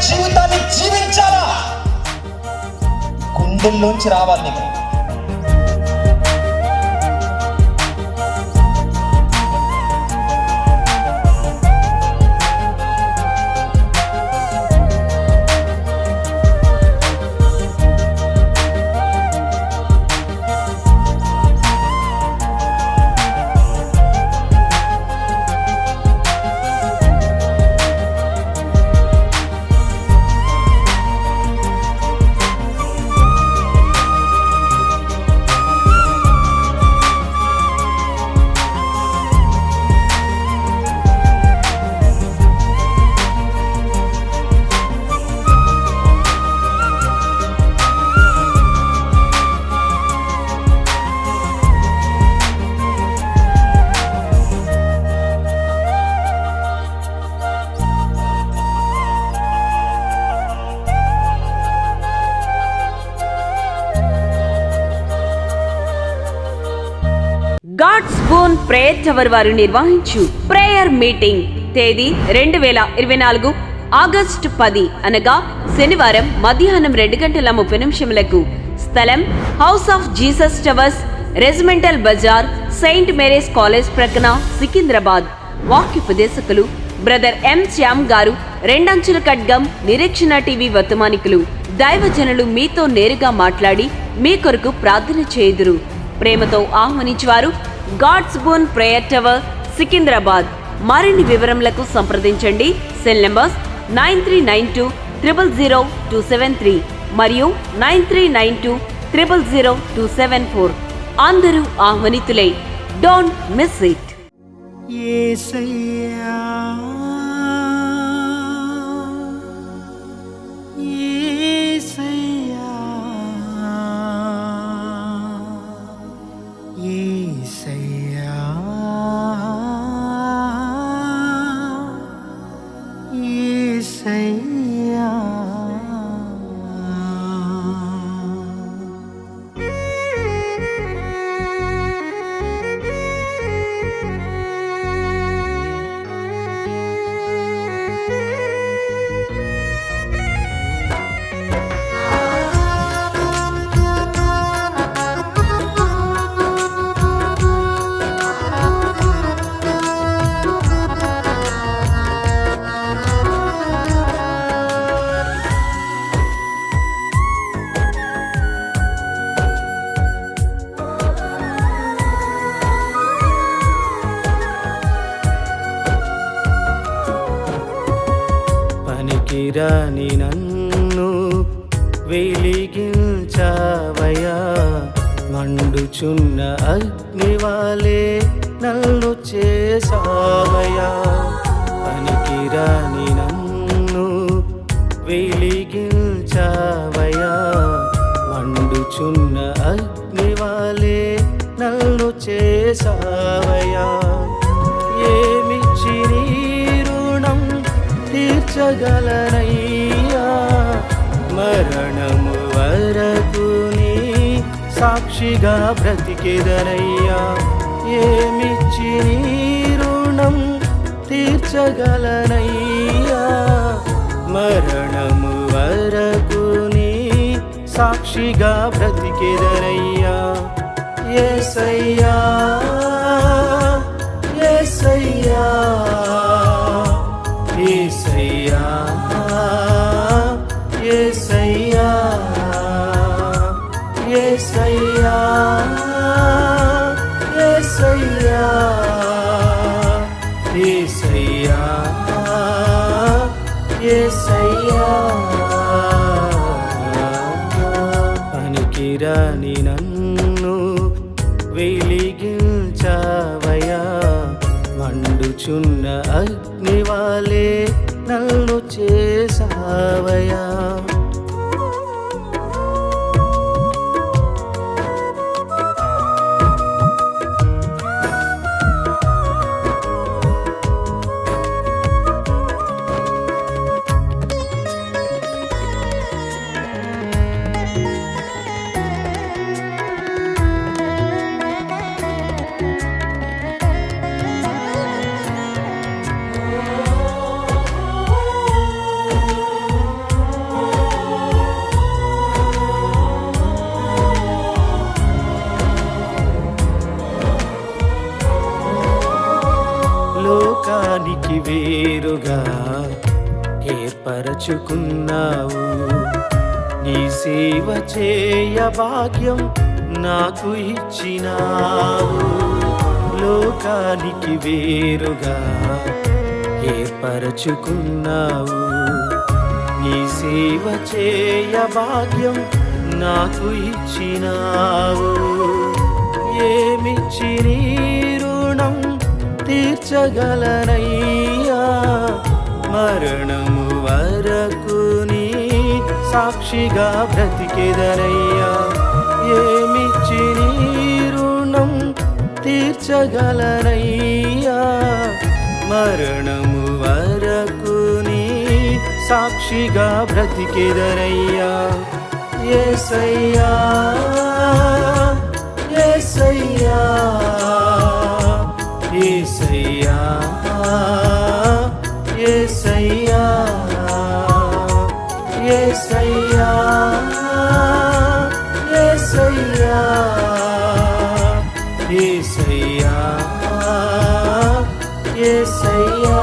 జీవితాన్ని జీవించాలా? గుండెల్లోంచి రావాలి నీకు. గాడ్స్ బోన్ ప్రేయర్ టవర్ వారు నిర్వహించు ప్రేయర్ మీటింగ్ తేదీ 2024 ఆగస్టు 10 అనగా శనివారం మధ్యాహ్నం 2:30 స్థలం house of Jesus towers, regimental bazaar, saint Mary's college ప్రక్కన, సికింద్రాబాద్. వాక్యోపదేశకులు బ్రదర్ ఎం శ్యామ్ గారు, రెండంచుల ఖడ్గం, నిరీక్షణ టీవీ వర్తమానికులు. దైవజనులు మీతో నేరుగా మాట్లాడి మీ కొరకు ప్రార్థన చేయుదురు. ప్రేమతో ఆహ్వానించేవారు God's own prayer tower, Secunderabad. మరిన్ని వివరములకు సంప్రదించండి. సెల్ నంబర్స్ 9392000273 మరియు 9392000274. అందరూ ఆహ్వానితులే. Don't miss it. యేసయ్యా యేసయ్యా యేసయ్యా యేసయ్యా పనికిరాని నన్ను వెలిగించావయ్యా, మండుచున్న అగ్నివాలే నన్ను చేసావయ్యా. పనికిరాని నన్ను వెలిగించావయ్యా, మండుచున్న అగ్నివాలే నన్ను చేసావయ్యా. ఏమిచ్చి నీ రుణం తీర్చగలనయ్యా, మరణము వరకు నీ సాక్షిగా బ్రతికెదనయ్యా. ఏమిచ్చి నీ రుణం తీర్చగలనయ్యా, మరణము వరకు నీ సాక్షిగా బ్రతికెదనయ్యా. యేసయ్యా యేసయ్యా యేసయ్యా యేసయ్యా యేసయ్యా యేసయ్యా యేసయ్యా యేసయ్యా. పనికిరాని నన్ను వెలిగించావయ్యా, మండుచున్న అగ్నివాలే నన్ను చేసావయ్యా. లోకానికి వేరుగా ఏర్పరచుకున్నావు. నీ సేవ చేయ భాగ్యం నాకు ఇచ్చినావు. లోకానికి వేరుగా ఏర్పరచుకున్నావు. నీ సేవ చేయ భాగ్యం నాకు ఇచ్చినావు. ఏమిచ్చి నీ రుణం తీర్చగలనయ్యా, మరణము వరకు నీ సాక్షిగా బ్రతికెదనయ్యా. ఏమిచ్చి నీ రుణం తీర్చగలనయ్యా, మరణము వరకు నీ సాక్షిగా బ్రతికెదనయ్యా. యేసయ్యా యేసయ్యా యేసయ్యా యేసయ్యా యేసయ్యా యేసయ్యా యేసయ్యా యేసయ్యా.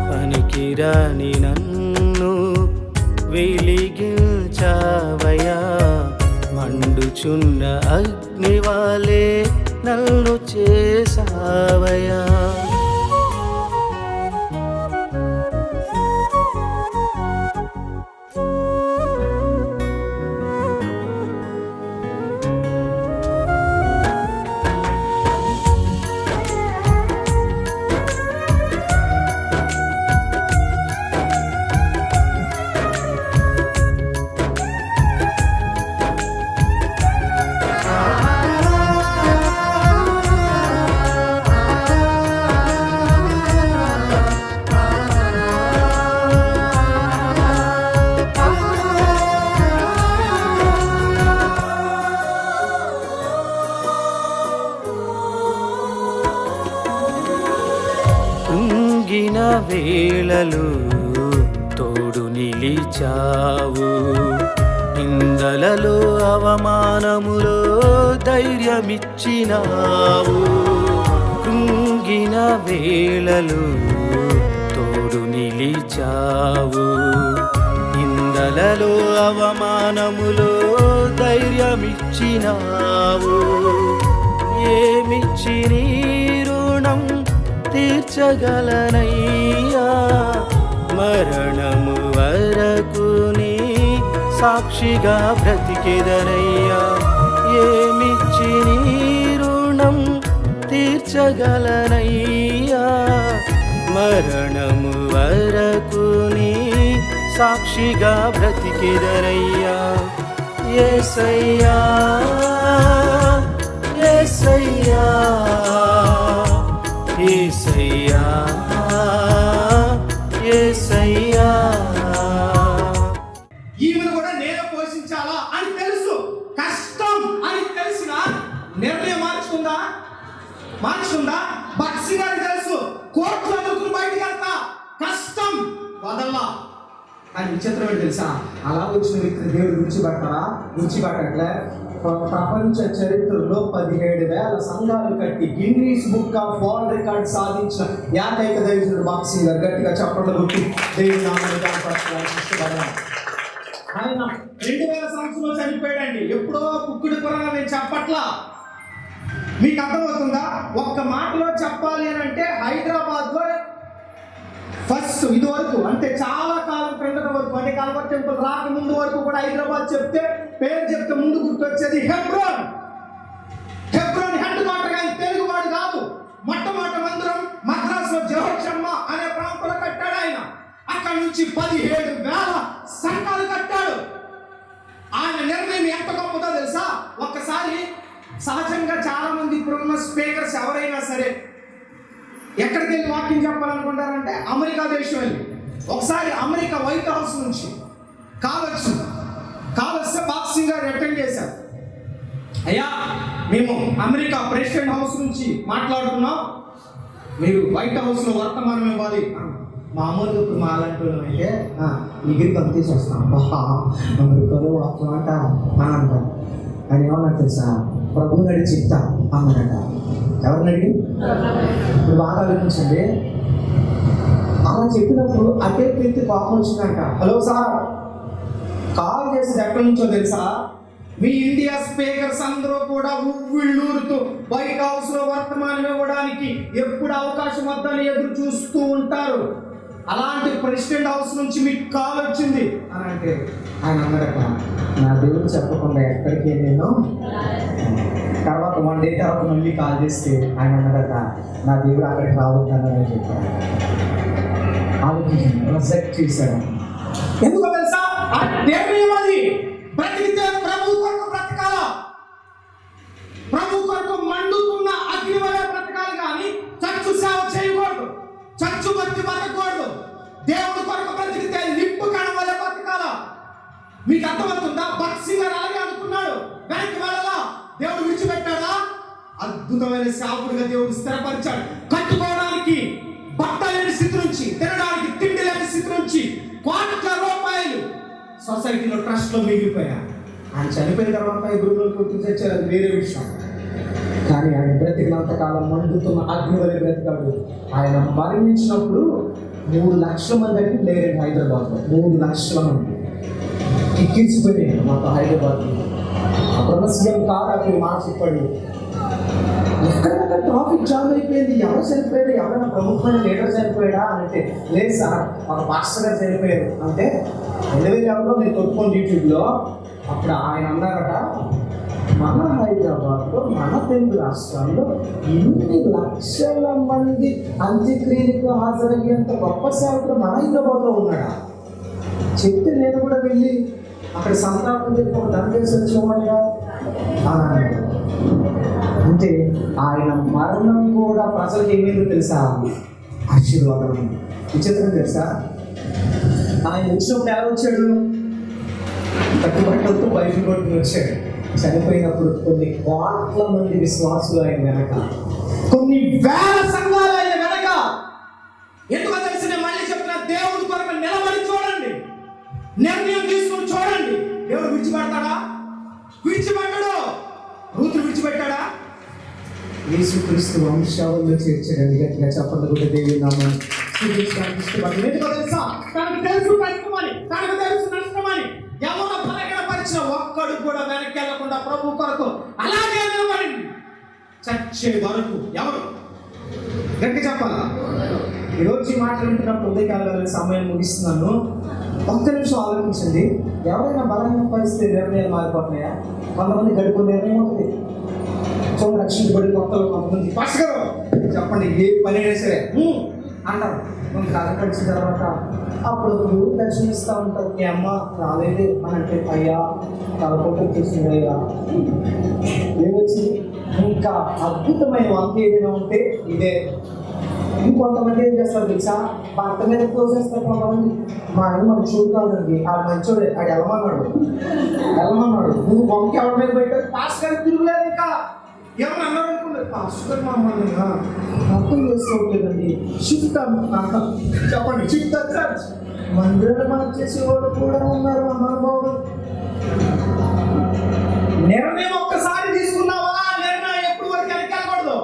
పనికిరాని నన్ను వెలిగించావయ్యా, మండుచున్న అగ్నివాలే నన్ను చేసావయ్యా. కృంగిన వేళలు తోడు నిలిచావు. నిందలలో అవమానములో ధైర్యమిచ్చినావు. కృంగిన వేళలు తోడు నిలిచావు. నిందలలో అవమానములో ధైర్యమిచ్చినావు. ఏమిచ్చి నీ రుణం తీర్చగలనయ్యా, మరణము వరకు నీ సాక్షిగా బ్రతికెదనయ్యా. ఏమిచ్చి నీ రుణం తీర్చగలనయ్యా, మరణము వరకు నీ సాక్షిగా బ్రతికెదనయ్యా. యేసయ్యా యేసయ్యా యేసయ్యా యేసయ్యా. ఈమెను కూడా నేను పోషించాలా అని తెలుసు, కష్టం అని తెలిసిన నిర్ణయం మార్చుకుందా. బక్సి గారికి తెలుసు, కోట్లు అందుకుని బయటికి వెళ్తా, కష్టం వదల్లా అని. విచిత్రం ఏంటి తెలుసా, అలా వచ్చిన వ్యక్తి దేవుడు విడిచిపెట్టట్లే. ప్రపంచ చరిత్రలో 17,000 సంఘాలు కట్టి Guinness book of world record సాధించిన ఏకైక దైవజనుడు బక్సి గారు. గట్టిగా చప్పట్లు కొట్టి దేవుని నామాన్ని ఇష్టపడ్డాను. ఆయన 2000 సంవత్సరంలో చనిపోయాడండి. ఎప్పుడో కుక్కుడు కొరగా నేను చెప్పట్లా. మీకు అర్థమవుతుందా? ఒక్క మాటలో చెప్పాలి అని అంటే హైదరాబాద్లో ఫస్ట్ ఇది వరకు, అంటే చాలా కాలం క్రిందట వరకు, అంటే కల్వర్ టెంపుల్ రాకముందు వరకు కూడా హైదరాబాద్ పేరు చెప్తే ముందు గుర్తొచ్చేది హెబ్రోన్. Head quarter. ఆయన తెలుగువాడు కాదు. మొట్టమొదటి మందిరం మద్రాసులో జోహర్షమ్మ అనే ప్రాంతంలో కట్టాడు ఆయన. అక్కడి నుంచి 17,000 సంఘాలు కట్టాడు. ఆయన నిర్ణయం ఎంత గొప్పదో తెలుసా? ఒక్కసారి సహజంగా చాలా మంది ఇప్పుడున్న స్పీకర్స్ ఎవరైనా సరే ఎక్కడికి వెళ్ళి వాక్యం చెప్పాలనుకుంటారంటే అమెరికా దేశం వెళ్ళి. ఒకసారి అమెరికా వైట్ హౌస్ నుంచి కాల్ వస్తే బాక్సింగ్ గారు అటెండ్ చేశారు. అయ్యా, మేము అమెరికా ప్రెసిడెంట్ హౌస్ నుంచి మాట్లాడుతున్నాం, మీరు వైట్ హౌస్లో వర్తమానం ఇవ్వాలి. మామూలుగా ఇప్పుడు మాలాంటి అయితే డిగ్రీ కంప్లీట్ వస్తాం, అమెరికాలో వాక్యం అంటారు అంటారు. అని ఏమన్నా తెలుసా? ప్రభు గడి చిత్తా అన్నట. ఎవరిని అడిగి? ఇప్పుడు బాగా ఆలోచించండి. అలా చెప్పినప్పుడు అటే పెట్టి కోపం వచ్చిందంట. హలో సార్, కాల్ చేసి ఎక్కడి నుంచో తెలుసా? మీ ఇండియా స్పీకర్స్ అందరూ కూడా ఉవ్విళ్ళూరుతూ వైట్ హౌస్ లో వర్తమానం ఇవ్వడానికి ఎప్పుడు అవకాశం వద్దని ఎదురు చూస్తూ ఉంటారు. అలాంటి ప్రెసిడెంట్ హౌస్ నుంచి మీకు కాల్ వచ్చింది అని అంటే ఆయన అన్నాడట, నా దేవుడు చెప్పకుండా ఎక్కడికి నేను. తర్వాత 1 day తర్వాత మళ్ళీ కాల్ చేస్తే ఆయన అన్నాడట, నా దేవుడు అక్కడికి రావద్దని చెప్పాడు. ఆలోచించండి, రిజెక్ట్ చేశాడు. ఎందుకో తెలుసా? ఆ నిర్ణయం అది. బ్రతికితే ప్రభు కొరకు బ్రతకాల, ప్రభు కొరకు మండుతున్న అగ్ని వలె బ్రతకాలి కానీ చచ్చు సేవ చేయకూడదు, చచ్చు భక్తి బతకూడదు. దేవుడి కొరకు బ్రతికితే నిప్పు కణం వలె బ్రతకాల. మీకు అర్థమవుతుందా? భక్తి గారు అలాగే అనుకున్నాడు. వెనక్కి వెళ్ళాలా? దేవుడు విడిచిపెట్టాడా? అద్భుతమైన సేవకుడిగా దేవుడు స్థిరపరిచాడు. కట్టుకోవడానికి బట్ట లేని స్థితి నుంచి, తినడానికి తిండి లేని స్థితి నుంచి కోట్ల రూపాయలు సొసైటీలో ట్రస్ట్ లో మిగిలిపోయారు. ఆయన చనిపోయిన తర్వాత గురువులు గుర్తు తెచ్చారు, అది వేరే విషయం. కానీ ఆయన బ్రతికినంత కాలం మండుతున్న అగ్ని వలె బ్రతికాడు. ఆయన మరణించినప్పుడు 3 లక్షల మంది అంటే లేరు హైదరాబాద్లో. 3 లక్షల మంది ఎక్కించిపోయాడు మొత్తం హైదరాబాద్. అప్పుడున్న సీఎం కాదు అక్కడ మాట చెప్పాడు, ఎక్కడెక్కడ ట్రాఫిక్ జామ్ అయిపోయింది, ఎవరు చనిపోయారు, ఎవరైనా ప్రముఖమైన లీడర్ చనిపోయాడా అని అంటే, లేదు సార్ ఒక పాస్టర్ గారు చనిపోయారు అంటే 2011లో నేను తొట్టుకోండి యూట్యూబ్లో. అప్పుడు ఆయన అన్నారట, మన హైదరాబాద్లో మన తెలుగు రాష్ట్రాల్లో 8 లక్షల మంది అంత్యక్రియలకు హాజరయ్యేంత గొప్ప సేవకుడు మన హైదరాబాద్లో ఉన్నాడా? చెప్తే నేను కూడా వెళ్ళి అక్కడ సంతాపం చెప్పి ఒక దండేసి వచ్చేవాడిగా అంటే ఆయన మరణం కూడా ప్రజలకు ఏమేందో తెలుసా? ఆశీర్వాదం. విచిత్రం తెలుసా? ఆయన వచ్చినప్పుడు ఎలా వచ్చాడు? కట్టుబట్టలతో బైబిల్ కొట్టుకుని వచ్చాడు. చనిపోయినప్పుడు కొన్ని కోట్ల మంది విశ్వాసులు ఆయన వెనక, కొన్ని వేల సంఘాలు ఆయన వెనక. ఎందుకో తెలిసి నేను మళ్ళీ చెప్తున్నా, దేవుడి కొరకు నిలబడి చూడండి, నిర్ణయం తీసుకుని చూడండి. దేవుడు విడిచిపెడతాడా? విడిచిపెట్టడు. రూతులు విడిచిపెట్టాడా? యేసుక్రీస్తు వంశావళిలో చేర్చాడని గట్టిగా చెప్పండి కూడా దేవుని నామమున స్తుతించడానికి ఇష్టపడతాను. ఎందుకో తెలుసా? తనకు తెలుసు కష్టమని, తనకు తెలుసు నష్టమని. ఎవరు బలహీనపరిచిన ఒక్కడు కూడా వెనక్కి వెళ్ళకుండా ప్రభు కొరకు అలాగే నిలబడింది చచ్చే వరకు. ఎవరు గట్టి చెప్పాలా? ఈరోజు మాట్లాడుతున్నప్పుడు ఉదయకాల సమయం ముగిస్తున్నాను. ఒక్క నిమిషం ఆలోచించండి. ఎవరైనా బలహీన పరిస్థితి నిర్ణయాలు మారిపోతున్నాయా? కొంతమంది గడుపు నిర్ణయం ఉంటుంది. చూడండి, రక్షించబడి కొత్తలో కొంతమంది పసగరు చెప్పండి, ఏ పని అయినా సరే అంటారు. కొంత కాలం గడిచిన తర్వాత అప్పుడు దర్శనిస్తూ ఉంటారు. మీ అమ్మ రాలేదు అని అంటే, అయ్యా తలపొట్టు చేసింది అయ్యా ఏమొచ్చింది. ఇంకా అద్భుతమైన వంక ఏదైనా ఉంటే ఇదే. ఇంకొంతమంది ఏం చేస్తారు తెలుసా? భర్త మీద తోసేస్తారు కొంతమంది. మా ఆయన మనం చూడాలండి, ఆడు మంచోడే, ఆడు వెళ్ళమన్నాడు నువ్వు వంక ఎవరి మీద పెట్టారు? పాస్ గారు తిరుగులేదు. ఇంకా ఏమన్నా అన్నారు అనుకోండి, పాస్ గారు మమ్మల్ని అర్థం చేసుకోవట్లేదండి. షిఫ్ట్ చెప్పండి, షిఫ్ట్ చర్చ్ మందిరాలు మార్చేసేవాడు కూడా ఉన్నారు. మహానుభావుడు. నిర్ణయం ఒక్కసారి తీసుకున్నావా? నిర్ణయం ఎప్పుడు వరకు వెనక్కి వెళ్ళకూడదు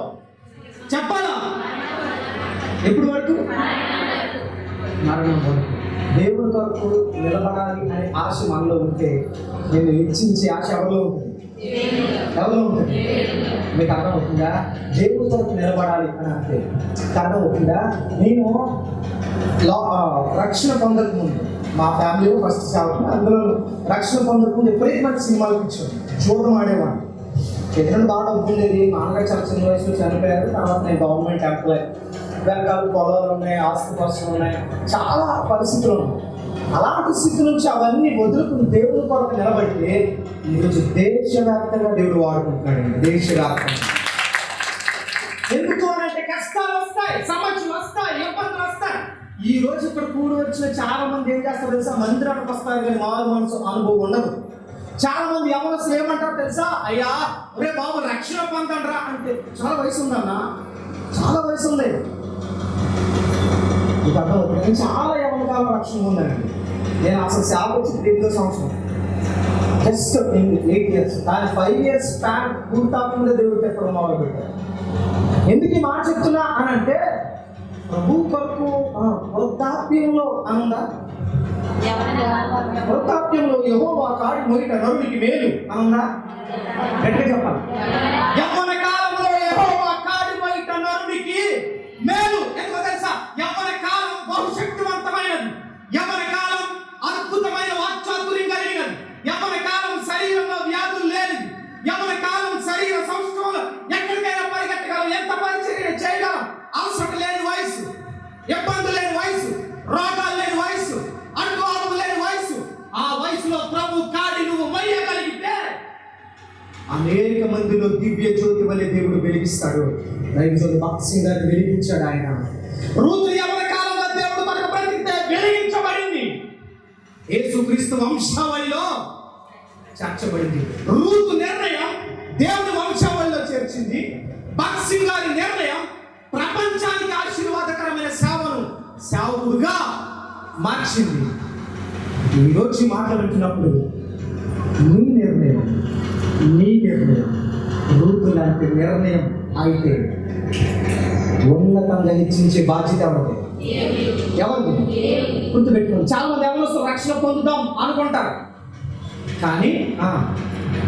చెప్పాలా? ఎప్పుడు వరకు? మరణం వరకు. దేవుడి కొరకు నిలబడాలి అనే ఆశ మనలో ఉంటే, నేను ఇచ్చించే ఆశ ఎవరిలో ఉంటుంది? ఎవరిలో ఉంటుంది? మీకు అర్థమవుతుందా? దేవుడి కొరకు నిలబడాలి అని అంటే అర్థమవుతుందా? నేను రక్షణ పొందక ముందు మా ఫ్యామిలీలో ఫస్ట్ సేవకు, అందులో రక్షణ పొందక ముందు ఎప్పుడైతే సినిమాలు ఇచ్చాను, చూడడం ఆడేవాడిని. ఎదురు బాగా డబ్బుండేది. మా అన్నగారు చాలా చిన్న వయసులో చనిపోయారు. తర్వాత నేను గవర్నమెంట్ ఎంప్లాయ్, వెనకాల పొలాలు ఉన్నాయి, ఆస్తి పాస్తులు ఉన్నాయి, చాలా పరిస్థితులు ఉన్నాయి. అలాంటి స్థితి నుంచి అవన్నీ వదులుకుని దేవుడి కొరకు నిలబడితే ఈరోజు దేశవ్యాప్తంగా దేవుడు వాడుకుంటున్నాడు. దేశవ్యాప్తంగా. ఎందుకు అంటే కష్టాలు వస్తాయి, సమస్యలు వస్తాయి, ఇబ్బందులు వస్తాయి. ఈ రోజు ఇక్కడ కూడి వచ్చిన చాలా మంది ఏం చేస్తారు తెలుసా? మందిరానికి వస్తారు కానీ మారు మనసు అనుభవం ఉండదు. చాలా మంది ఎవరు ఏమంటారు తెలుసా? అయ్యా ఒరే బాబు రక్షణ పొందండ్రా అంటే, చాలా వయసు ఉందన్నా, చాలా వయసు ఉంది. మీకు అర్థమవుతుంది. చాలా యవన కాలం రక్షణ ఉందండి. నేను అసలు సేవ వచ్చి 8వ సంవత్సరం. జస్ట్ 8 years, కానీ 5 years స్పాన్ పూర్తాకుండా దేవుడు చెప్పడం మొదలు పెట్టారు. ఎందుకు ఈ మాట చెప్తున్నా అని అంటే, ప్రభు కొరకు వృద్ధాప్యంలో అనుందా? వృద్ధాప్యంలో యెహోవా కాడి మొయిట నరునికి మేలు అనుందా? గట్టిగా చెప్పాలి. యవ్వన కాలంలో యెహోవా కాడి మొయిట నరునికి మేలు. ఎందుకో తెలుసా? యవ్వన కాలం బహుశక్తివంతమైనది. యవ్వన కాలం అద్భుతమైన వాక్చాతుర్యం కలిగినది. యవ్వన కాలం శరీరంలో వ్యాధులు లేనిది. యవ్వన కాలం శరీర సంస్కరణలో ఎక్కడికైనా పరిగెట్టగలం, ఎంత పరిచర్య చేయగలం. అవసరం లేని వయసు, ఇబ్బంది లేని వయసు, రోగాలు లేని వయసు, అడ్డువాదం లేని వయసు. ఆ వయసులో ప్రభు కాడి నువ్వు మొయ్యగలిగితే అనేక మందిలో దివ్య జ్యోతి వలె దేవుడు వెలిగిస్తాడు. దైవజనుడు భక్త్ సింగ్ గారిని వెలిగించాడు ఆయన. రూతు యవ్వన కాలంలో దేవుడు మనకు బ్రతికితే వెలిగించబడింది. యేసుక్రీస్తు వంశావళిలో చేర్చబడింది. రూతు నిర్ణయం దేవుని వంశావళిలో చేర్చింది. భక్త్ సింగ్ గారి నిర్ణయం ప్రపంచానికి ఆశీర్వాదకరమైన సేవను సేవకుడుగా మార్చింది. ఈరోజు మాట్లాడుతున్నప్పుడు నీ నిర్ణయం రూతు లాంటి నిర్ణయం అయితే ఉన్నతంగా హెచ్చించే బాధ్యత ఎవరిది? గుర్తుపెట్టుకోండి. చాలా మంది ఎవరు రక్షణ పొందుదాం అనుకుంటారు, కానీ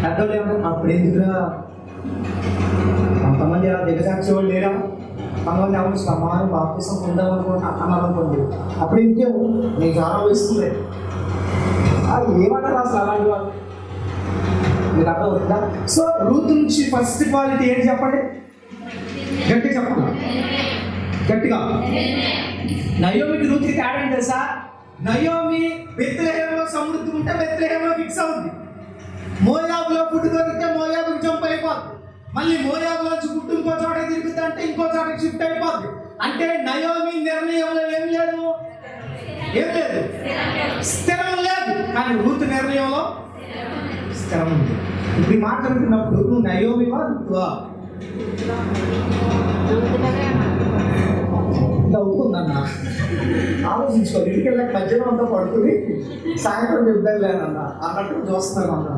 పెద్దలు ఏమన్నా అప్పుడు ఎందుకురా, కొంతమంది అలా దిగజార్చే వాళ్ళు లేరా, కొంతమంది ఎవరు సమానం బాప్తిసం పొందామనుకోండి, అప్పుడు ఇంకేమో నీకు చాలా వేస్తుంది. ఏమన్నారు అసలు అలాంటి వాళ్ళు? మీకు అర్థమవుతుందా? సో రూతు నుంచి ఫస్ట్ క్వాలిటీ ఏంటి చెప్పండి? గట్టిగా చెప్పండి, గట్టిగా. నయోమికి రూతుకి తేడా ఏంటి తెలుసా? నయోమి బెత్లెహేములో సమృద్ధి ఉంటే బెత్లెహేములో ఫిక్స్ అవుతుంది. మోయాబులో ఫుడ్ దొరికితే మోయాబుకి జంప్ అయిపోద్ది. మళ్ళీ మోయాబులో ఫుడ్ ఇంకో చోట తిరుగుతా అంటే ఇంకో చోటకి షిఫ్ట్ అయిపోద్ది. అంటే నయోమి నిర్ణయంలో ఏం లేదు, స్థిరం లేదు. కానీ రూతు నిర్ణయంలో స్థిరం ఉంది. ఇప్పుడు మాట్లాడుతున్నప్పుడు నువ్వు నయోమివా రూతువా? అవుతుందన్న ఆలోచించుకోవాలి. ఇంటికి వెళ్ళాక మధ్యలో అంతా పడుతుంది, సాయంత్రం చెప్తాను లేదన్న అన్నట్టు చూస్తున్నాను అన్న.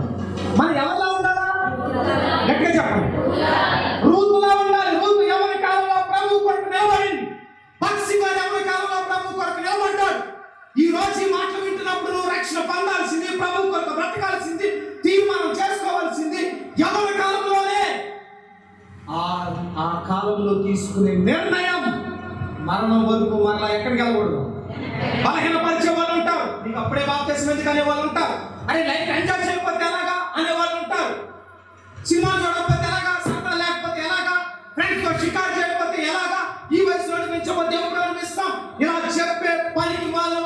మనం ఎవరిలా ఉండాలా? గట్టిగా చెప్పండి. రూతులా ఉండాలి. రూతు ఎవరి కాలంలో ప్రభు కొరకు నిలబడింది. భక్త్ సింగ్ గారు ఎవరి కాలంలో ప్రభు కొరకు నిలబడ్డాడు. ఈ రోజు ఈ మాటలు వింటున్నప్పుడు నువ్వు రక్షణ పొందాల్సింది, ప్రభు కొరకు బ్రతకాల్సింది, తీర్మానం చేసుకోవాల్సింది ఎవరి కాలంలోనే. ఆ కాలంలో తీసుకునే నిర్ణయం మరణం వరకు మరలా ఎక్కడికి వెళ్ళకూడదు. బలహీనపరిచే వాళ్ళు ఉంటారు, నీకు అప్పుడే బాప్తిసం ఎందుకు అనే వాళ్ళు ఉంటారు. అరే లైఫ్ ఎంజాయ్ చేయకపోతే ఎలాగా అనే వాళ్ళు ఉంటారు. సినిమా చూడకపోతే ఎలాగా, సరదా లేకపోతే ఎలాగా, ఫ్రెండ్స్ తో షికారు చేయకపోతే ఎలాగా, ఈ వయసులో అనిపించకపోతే ఎప్పుడు అనిపిస్తాం, ఇలా చెప్పే పనికి వాళ్ళు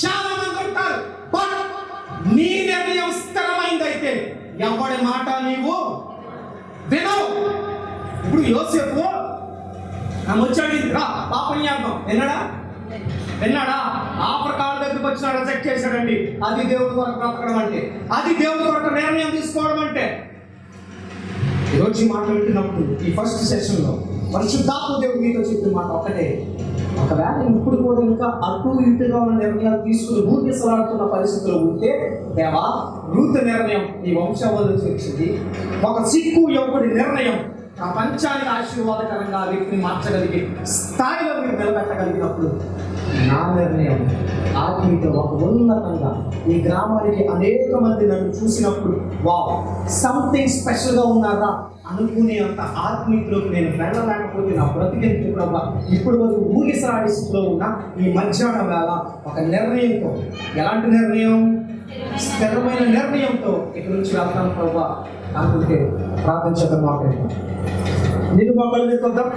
చాలా మంది ఉంటారు. బట్ నీ నిర్ణయం స్థిరమైందైతే ఎవడి మాట నీవు వినవు. ఇప్పుడు యోసేపు వచ్చాడు, రా పాపం చేద్దాం విన్నాడా? ఆఫ్రికాల దగ్గరికి వచ్చిన రిజెక్ట్ చేశాడండి. అది దేవుడి కొరకు బ్రతకడం అంటే, అది దేవుడి కొరకు నిర్ణయం తీసుకోవడం అంటే. ఈరోజు మాట్లాడుతున్నప్పుడు ఈ ఫస్ట్ సెషన్లో పరిశుద్ధాత్మ దేవుడు మీతో చెప్పిన మాట ఒకటే. ఒకవేళ ఇప్పుడు కూడా ఇంకా అటు ఇటుగా ఉన్న నిర్ణయాలు తీసుకుని ఊరికిసలాడుతున్న పరిస్థితుల్లో ఉంటే, దేవా రూతు నిర్ణయం ఈ వంశావళిలో చేర్చింది. ఒక సిక్కు యువకుడి నిర్ణయం ప్రపంచానికి ఆశీర్వాదకరంగా ఆ వ్యక్తిని మార్చగలిగే స్థాయిలో మీరు నిలబెట్టగలిగినప్పుడు, నా నిర్ణయం ఆత్మీయత ఒక ఉన్నతంగా ఈ గ్రామానికి అనేక మంది నన్ను చూసినప్పుడు వావ్ సంథింగ్ స్పెషల్గా ఉన్నారా అనుకునేంత ఆత్మీయతలోకి నేను వెళ్ళలేకపోతే నా బ్రతికెందుకు ప్రభా. ఇప్పుడు వరకు ఊగిసలాడే స్థితిలో ఉన్న ఈ మధ్యాహ్నం వేళ ఒక నిర్ణయంతో, ఎలాంటి నిర్ణయం? స్థిరమైన నిర్ణయంతో ఇక్కడ నుంచి వెళ్తాను ప్రభా అనుకుంటే ప్రార్థన చేద్దాం. మాట్లాడతాం, నేను మోకాళ్ళ మీద వద్దాం,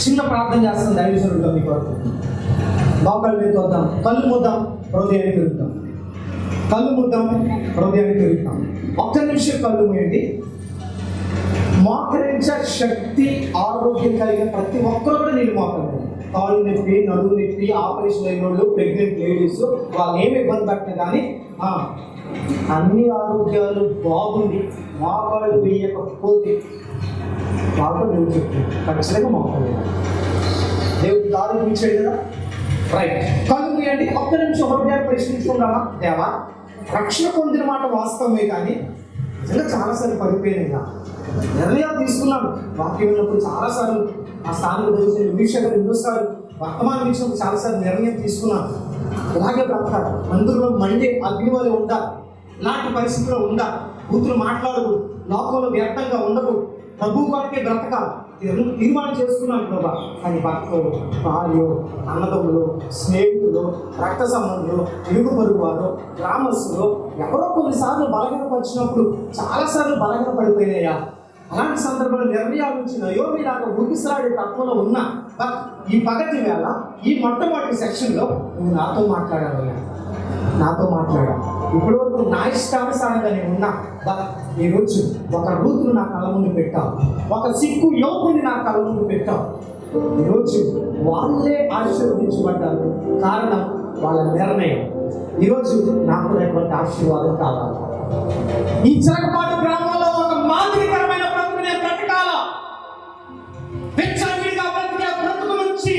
చిన్న ప్రార్థన చేస్తాను దైవజనుడిగా మీ కొరకు. మోకాళ్ళ మీద వద్దాం, కళ్ళు మూద్దాం, హృదయాన్ని తిరుగుతాం. కళ్ళు మూద్దాం, హృదయాన్ని తిరుగుతాం. ఒక్క నిమిషం కళ్ళు మూయండి. మోకరించే శక్తి, ఆరోగ్యం కలిగిన ప్రతి ఒక్కరు కూడా నేను మోకలేదు. కాళ్ళు నొప్పి, నడువు నొప్పి, ఆపరేషన్ అయిన వాళ్ళు, ప్రెగ్నెంట్ లేడీస్, వాళ్ళు ఏమి ఇబ్బంది పెట్టిన కానీ అన్ని ఆరోగ్యాలు బాగుండి మోకాళ్ళు వేయకపోతే వాళ్ళతో దేవుడు చెప్తుంది ఖచ్చితంగా మోకాళ్ళు దేవుడు దారి ఇచ్చాడు కదా. రైట్, కళ్ళు తీయండి. ఒక్క నిమిషం హృదయాన్ని ప్రశ్నించుకుంటామా? దేవా రక్షణ పొందిన మాట వాస్తవమే, కానీ నిజంగా చాలాసార్లు పడిపోయినాయిగా. నిర్ణయాలు తీసుకున్నాను. వాక్యం విన్నప్పుడు చాలాసార్లు ఆ స్థానిక దైవజనులు వీక్షకులు ఎన్నోసార్లు వర్తమానం ఇచ్చినప్పుడు చాలాసార్లు నిర్ణయం తీసుకున్నాను. ఇలాగే బ్రతకాలి, అందులో మండే అగ్ని వలె ఉండాలి, ఇలాంటి పరిస్థితిలో ఉండాలి, బూతులు మాట్లాడకూడదు, లోకంలో వ్యర్థంగా ఉండకూడదు, ప్రభు కొరకే బ్రతకాలి తీర్మానం చేసుకున్నాను ప్రభా. కానీ భర్తలు, భార్య, అన్నదమ్ములు, స్నేహితులు, రక్త సంబంధులు, ఇరుగు పొరుగు వారు, గ్రామస్తులు ఎవరో కొన్నిసార్లు బలహీనపరిచినప్పుడు చాలాసార్లు బలహీనపడిపోయినాయా. అలాంటి సందర్భంలో నిర్ణయాల నుంచి నయోమి లాగా ఊగిసలాడే తత్వంలో ఉన్న ఈ పగటి వేళ ఈ మొట్టమొదటి సెక్షన్లో నువ్వు నాతో మాట్లాడాలి, నాతో మాట్లాడా. ఇప్పటి వరకు నా ఇష్టానుసారంగా నేను ఉన్నా. ఈరోజు ఒక రూతును నా కళ్ళ ముందు పెట్టావు, ఒక సిక్కు యువకుని నా కళ్ళ ముందు పెట్టావు. ఈరోజు వాళ్ళే ఆశీర్వదించబడ్డారు, కారణం వాళ్ళ నిర్ణయం. ఈరోజు నాకు ఎటువంటి ఆశీర్వాదం కావాలి. ఈ చిలకపాటు గ్రామంలో ఒక మాదిరికరమైన బ్రతుకునే బ్రతకాల, వెచ్చవిడిగా బ్రతికే బ్రతుకు నుంచి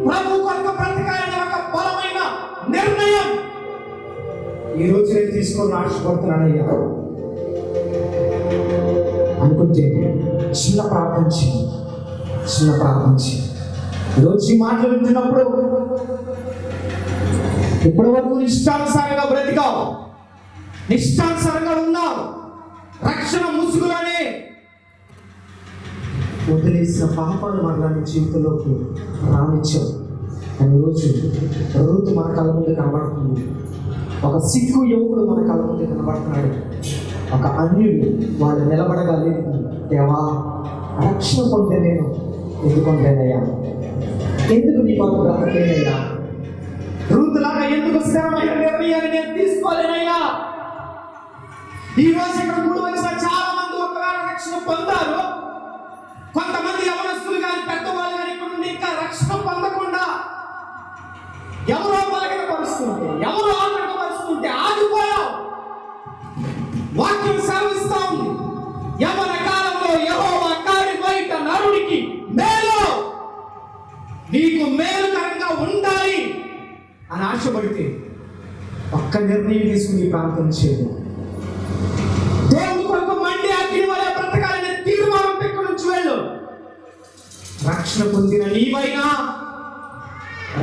ప్రభు కొరకు బ్రతకాలని ఒక బలమైన నిర్ణయం ఈ రోజు నేను తీసుకొని ఆశపడుతున్నానయ్యా అనుకుంటే చిన్న ప్రార్థన ఈరోజు ఈ మాటలు వింటున్నప్పుడు ఇప్పటి వరకు నిష్టానుసారంగా బ్రతికావు, నిష్టానుసారంగా ఉన్నావు, రక్షణ ముసుగులోనే వదిలేసిన పాపాలు మరలా నీ జీవితంలోకి రానిచ్చావు. కానీ ఈరోజు రూతు మన కళ్ళ ముందు కనబడుతుంది, ఒక సిక్కు యువకుడు మన కళ్ళ ముందు కనబడుతున్నాడు, ఒక అన్యుడు వాళ్ళు నిలబడగలేదు. దేవా, రక్షణ పొందే నేను ఎందుకుంటేనయ్యా, ఎందుకు నీ కొరకు బ్రతకలేనయ్యా, రూతులాగా ఎందుకు స్థిరమైన నిర్ణయాన్ని నేను తీసుకోలేనయ్యా. ఈ రోజు ఇక్కడ కూడి వచ్చిన చాలా మంది ఒకవేళ రక్షణ పొందారు, కొంతమంది యవనస్తులు కానీ పెద్దవాళ్ళు కానీ ఇక్కడ నుండి ఇంకా రక్షణ పొందకుండా ఎవరో బలహీనపరుస్తుంటే, ఎవరో ఆటంకపరుస్తుంటే ఆగిపోయావు. వాక్యం సెలవిస్తా ఉంది, యవన కాలంలో యెహోవా కాడి బయట నరుడికి మేలు, నీకు మేలుకరంగా ఉండాలి అని ఆశపడితే ఒక్క నిర్ణయం తీసుకుని ప్రాంతం చేయదు. దేవుని కొరకు మండి అగ్ని వలె బ్రతకాలనే తీర్మానం ఎక్కడి నుంచి వెళ్ళు. రక్షణ పొందిన నీవైనా,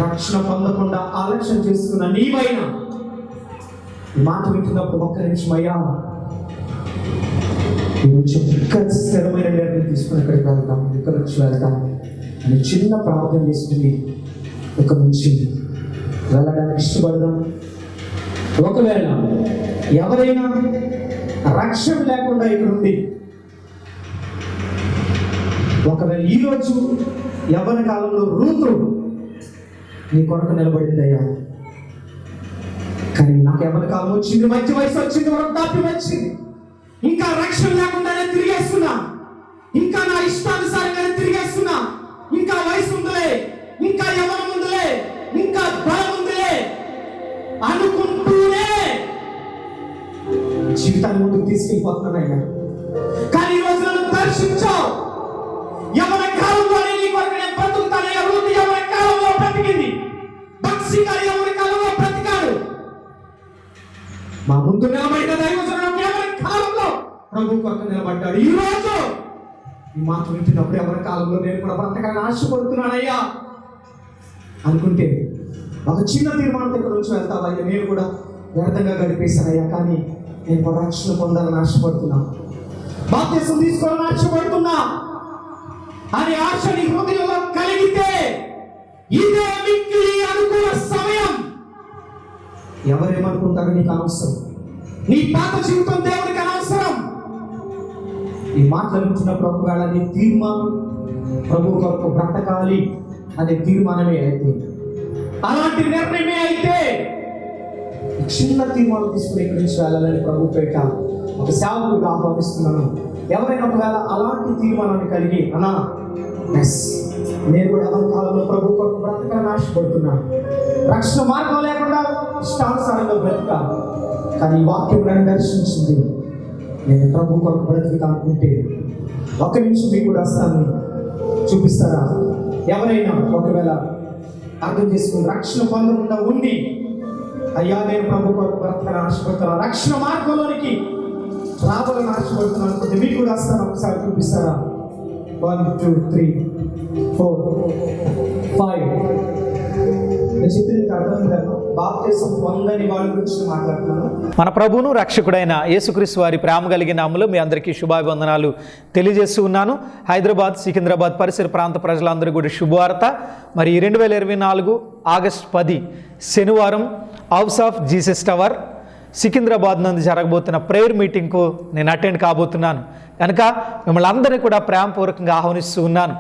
రక్షణ పొందకుండా ఆలస్యం చేస్తున్న నీవైనా మాట వింటున్నప్పుడు ఒక్క నిమిషం అయ్యా, ఈరోజు స్థిరమైన నిర్ణయం తీసుకుని ఇక్కడికి వెళ్తాం, ఇక్కడ నుంచి వెళ్తాం అని చిన్న ప్రార్థన చేసుకుని ఇక్కడ నుంచి వెళ్ళడానికి ఇష్టపడదాం. ఒకవేళ ఎవరైనా రక్షణ లేకుండా ఇక్కడ ఉంది, ఒకవేళ ఈరోజు యవ్వన కాలంలో రూతు నీ కొరకు నిలబడిందయ్యా, కానీ నాకు యవ్వన కాలం వచ్చింది, మంచి వయసు వచ్చింది, వృద్ధాప్యం వచ్చింది, ఇంకా రక్షణ లేకుండానే తిరిగేస్తున్నా, ఇంకా నా ఇష్టానుసారంగానే తిరిగేస్తున్నా, ఇంకా వయసు ఉందిలే, ఇంకా యవ్వనం ఉందిలే, ఇంకా బలం ఉందిలే అనుకుంటూనే జీవితాన్ని ముందుకు తీసుకెళ్ళిపోతున్నానయ్యా. కానీ ఈ రోజు నన్ను దర్శించావు, యవ్వన కాలంలోనే నీ కొరకు నేను బ్రతుకుతానయ్యా. రూతు యవ్వన కాలంలో బ్రతికింది, బత్షెబ యవ్వన కాలంలో బ్రతికాడు. మా ముందు నిలబడిన దైవజనుడు యవ్వన కాలంలో ప్రభు కొరకు నిలబడ్డాడు. ఈ రోజు ఈ మాట వింటున్నప్పుడు యవ్వన కాలంలో నేను కూడా బ్రతకాలని ఆశపడుతున్నానయ్యా అనుకుంటే ఒక చిన్న తీర్మానం ఇక్కడ నుంచి వెళ్తావయ్యా, నేను కూడా వ్యర్థంగా గడిపేశానయ్యా, కానీ నేను కూడా రక్షణ పొందాలని ఆశపడుతున్నా, బాప్తిసం తీసుకోవాలని ఆశపడుతున్నా అని ఆశ నీ హృదయంలో కలిగితే ఇదే మిక్కిలి అనుకున్న సమయం. ఎవరేమనుకుంటారో నీకు అనవసరం, నీ పాత జీవితం దేవునికి అనవసరం. ఈ మాటలు వింటున్నప్పుడు ఒకవేళ నీ తీర్మానం ప్రభు కొరకు బ్రతకాలి అనే తీర్మానమే అయితే, అలాంటి నిర్ణయమే అయితే చిన్న తీర్మానం తీసుకుని ఇక్కడి నుంచి వెళ్ళాలని ప్రభు పేట ఒక సేవకుడిగా ఆహ్వానిస్తున్నాను. ఎవరైనా ఒకవేళ అలాంటి తీర్మానాన్ని కలిగి అన్నా ఎస్ నేను కూడా ఎవరి కాలంలో ప్రభు కొరకు బ్రతకాలని ఆశపడుతున్నాను, రక్షణ మార్గం లేకుండా ఇష్టానుసారంగా బ్రతకాలి, కానీ ఈ వాక్యం నన్ను దర్శించింది, నేను ప్రభు కొరకు బ్రతుకుతా అనుకుంటే ఒక నిమిషం మీకు కూడా వస్తాను, చూపిస్తారా? ఎవరైనా ఒకవేళ అర్థం చేసుకుని రక్షణ పొందకుండా ఉండి అయ్యా నేను ప్రభు కొరకు బ్రతకని ఆశపడుతున్నాను, రక్షణ మార్గంలోనికి రావాలని ఆశపడుతున్నాను అనుకుంటే మీకు కూడా వస్తాను. ఒకసారి చూపిస్తారా? 1 2 3 4 5. నేను చెప్పింది అర్థం లేదు. బాప్తిసం పొందని వాళ్ళ గురించి మాట్లాడుతున్నాను. మన ప్రభువును రక్షకుడైన యేసుక్రీస్తు వారి ప్రేమ కలిగిన నామములో మీ అందరికీ శుభాభివందనాలు తెలియజేస్తూ ఉన్నాను. హైదరాబాద్, సికింద్రాబాద్ పరిసర ప్రాంత ప్రజలందరూ కూడా శుభవార్త. మరి 2024 ఆగస్టు 10 శనివారం house of Jesus tower Secunderabad నందు జరగబోతున్న ప్రేయర్ మీటింగ్కు నేను అటెండ్ కాబోతున్నాను కనుక మిమ్మల్ని అందరినీ కూడా ప్రేమపూర్వకంగా ఆహ్వానిస్తూ ఉన్నాను.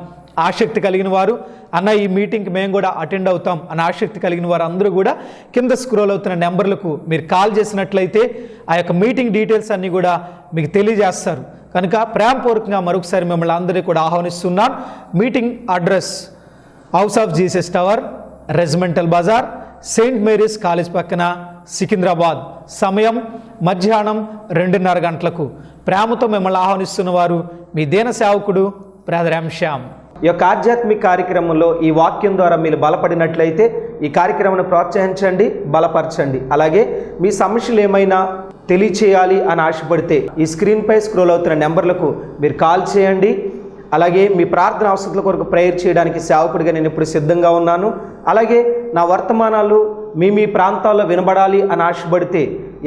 ఆసక్తి కలిగిన వారు, అన్న ఈ మీటింగ్కి మేము కూడా అటెండ్ అవుతాం అని ఆసక్తి కలిగిన వారు అందరూ కూడా కింద స్క్రోల్ అవుతున్న నెంబర్లకు మీరు కాల్ చేసినట్లయితే ఆ యొక్క మీటింగ్ డీటెయిల్స్ అన్నీ కూడా మీకు తెలియజేస్తారు. కనుక ప్రేమపూర్వకంగా మరొకసారి మిమ్మల్ని అందరినీ కూడా ఆహ్వానిస్తున్నాను. Meeting address house of Jesus tower, regimental bazaar, saint Mary's college పక్కన, సికింద్రాబాద్. సమయం మధ్యాహ్నం 2:30 గంటలకు. ప్రేమతో మిమ్మల్ని ఆహ్వానిస్తున్న వారు మీ దీన సేవకుడు బ్రదర్ ఎం శ్యామ్. ఈ యొక్క ఆధ్యాత్మిక కార్యక్రమంలో ఈ వాక్యం ద్వారా మీరు బలపడినట్లయితే ఈ కార్యక్రమాన్ని ప్రోత్సహించండి, బలపరచండి. అలాగే మీ సమస్యలు ఏమైనా తెలియచేయాలి అని ఆశపడితే ఈ స్క్రీన్పై స్క్రోల్ అవుతున్న నెంబర్లకు మీరు కాల్ చేయండి. అలాగే మీ ప్రార్థన అవసరాల కొరకు ప్రేయర్ చేయడానికి సేవకుడిగా నేను ఇప్పుడు సిద్ధంగా ఉన్నాను. అలాగే నా వర్తమానాలు మీ ప్రాంతాల్లో వినబడాలి అని ఆశపడితే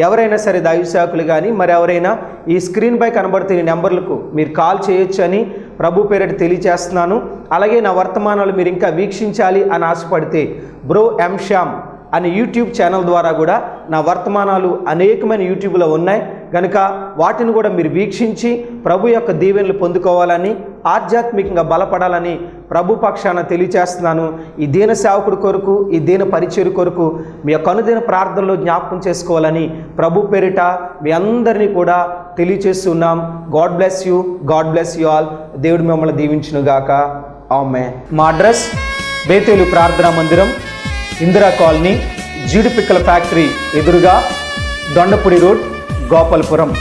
ఎవరైనా సరే దైవ సేవకులు కానీ మరి ఎవరైనా ఈ స్క్రీన్పై కనబడుతున్న నెంబర్లకు మీరు కాల్ చేయొచ్చు అని ప్రభు పేరిట తెలియజేస్తున్నాను. అలాగే నా వర్తమానాలు మీరు ఇంకా వీక్షించాలి అని ఆశపడితే బ్రో ఎం శ్యామ్ అనే యూట్యూబ్ ఛానల్ ద్వారా కూడా నా వర్తమానాలు అనేకమైన యూట్యూబ్లో ఉన్నాయి కనుక వాటిని కూడా మీరు వీక్షించి ప్రభు యొక్క దీవెనలు పొందుకోవాలని, ఆధ్యాత్మికంగా బలపడాలని ప్రభు పక్షాన తెలియజేస్తున్నాను. ఈ దీన సేవకుడి కొరకు, ఈ దీన పరిచయం కొరకు మీ యొక్క అనుదిన ప్రార్థనలో జ్ఞాపకం చేసుకోవాలని ప్రభు పేరిట మీ అందరినీ కూడా తెలియజేస్తున్నాం. God bless you, God bless you all. దేవుడు మిమ్మల్ని దీవించునుగాక. ఆమేన్. మా అడ్రస్ బేతేలు ప్రార్థనా మందిరం, ఇందిరా కాలనీ, జీడిపిక్కల ఫ్యాక్టరీ ఎదురుగా, దొండపూడి రోడ్, గోపాలపురం.